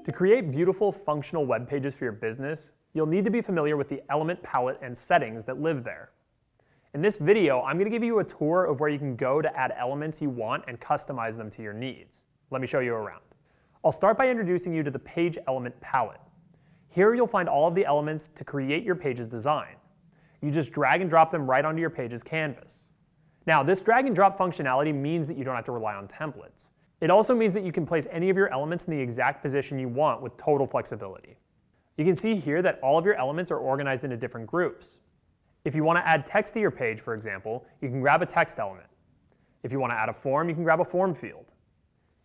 To create beautiful, functional web pages for your business, you'll need to be familiar with the element palette and settings that live there. In this video, I'm going to give you a tour of where you can go to add elements you want and customize them to your needs. Let me show you around. I'll start by introducing you to the Page Element Palette. Here you'll find all of the elements to create your page's design. You just drag and drop them right onto your page's canvas. Now, this drag and drop functionality means that you don't have to rely on templates. It also means that you can place any of your elements in the exact position you want with total flexibility. You can see here that all of your elements are organized into different groups. If you want to add text to your page, for example, you can grab a text element. If you want to add a form, you can grab a form field.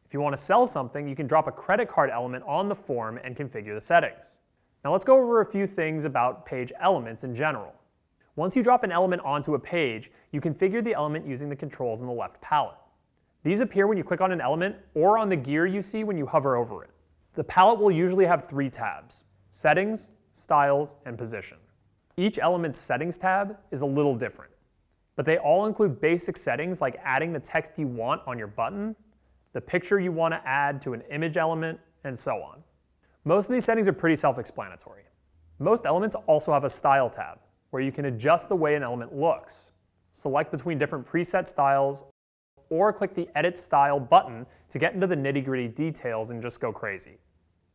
If you want to sell something, you can drop a credit card element on the form and configure the settings. Now let's go over a few things about page elements in general. Once you drop an element onto a page, you configure the element using the controls in the left palette. These appear when you click on an element or on the gear you see when you hover over it. The palette will usually have 3 tabs: Settings, Styles, and Position. Each element's Settings tab is a little different, but they all include basic settings like adding the text you want on your button, the picture you want to add to an image element, and so on. Most of these settings are pretty self-explanatory. Most elements also have a Style tab, where you can adjust the way an element looks. Select between different preset styles, or click the Edit Style button to get into the nitty-gritty details and just go crazy.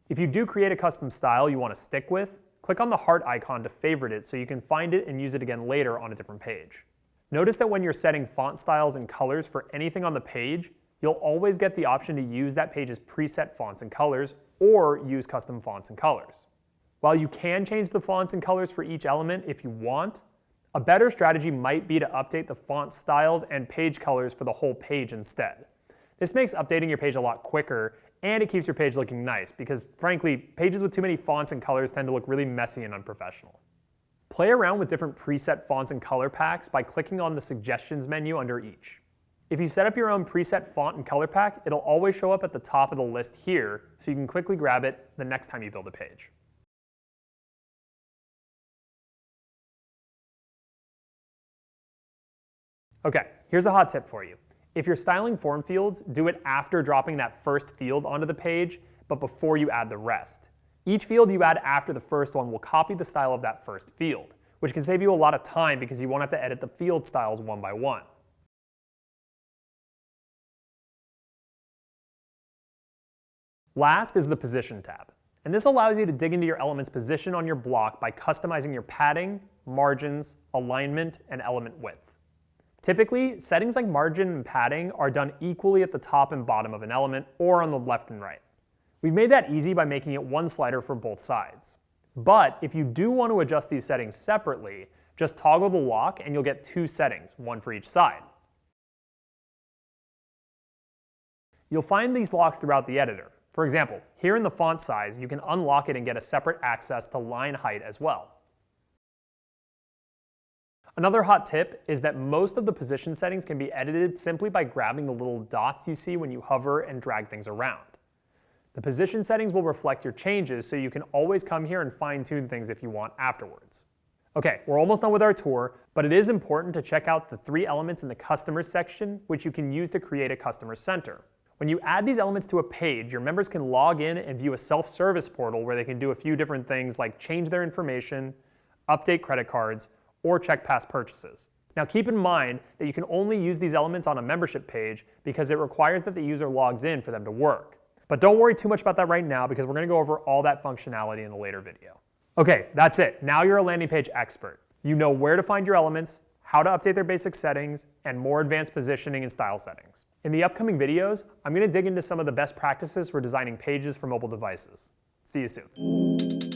If you do create a custom style you want to stick with, click on the heart icon to favorite it so you can find it and use it again later on a different page. Notice that when you're setting font styles and colors for anything on the page, you'll always get the option to use that page's preset fonts and colors or use custom fonts and colors. While you can change the fonts and colors for each element if you want, a better strategy might be to update the font styles and page colors for the whole page instead. This makes updating your page a lot quicker, and it keeps your page looking nice because, frankly, pages with too many fonts and colors tend to look really messy and unprofessional. Play around with different preset fonts and color packs by clicking on the Suggestions menu under each. If you set up your own preset font and color pack, it'll always show up at the top of the list here, so you can quickly grab it the next time you build a page. Okay, here's a hot tip for you. If you're styling form fields, do it after dropping that first field onto the page, but before you add the rest. Each field you add after the first one will copy the style of that first field, which can save you a lot of time because you won't have to edit the field styles one by one. Last is the Position tab, and this allows you to dig into your element's position on your block by customizing your padding, margins, alignment, and element width. Typically, settings like margin and padding are done equally at the top and bottom of an element or on the left and right. We've made that easy by making it one slider for both sides. But if you do want to adjust these settings separately, just toggle the lock and you'll get 2 settings, one for each side. You'll find these locks throughout the editor. For example, here in the font size, you can unlock it and get a separate access to line height as well. Another hot tip is that most of the position settings can be edited simply by grabbing the little dots you see when you hover and drag things around. The position settings will reflect your changes, so you can always come here and fine-tune things if you want afterwards. Okay, we're almost done with our tour, but it is important to check out the 3 elements in the Customers section, which you can use to create a Customer Center. When you add these elements to a page, your members can log in and view a self-service portal where they can do a few different things like change their information, update credit cards, or check past purchases. Now keep in mind that you can only use these elements on a membership page because it requires that the user logs in for them to work. But don't worry too much about that right now because we're going to go over all that functionality in a later video. Okay, that's it. Now you're a landing page expert. You know where to find your elements, how to update their basic settings, and more advanced positioning and style settings. In the upcoming videos, I'm going to dig into some of the best practices for designing pages for mobile devices. See you soon.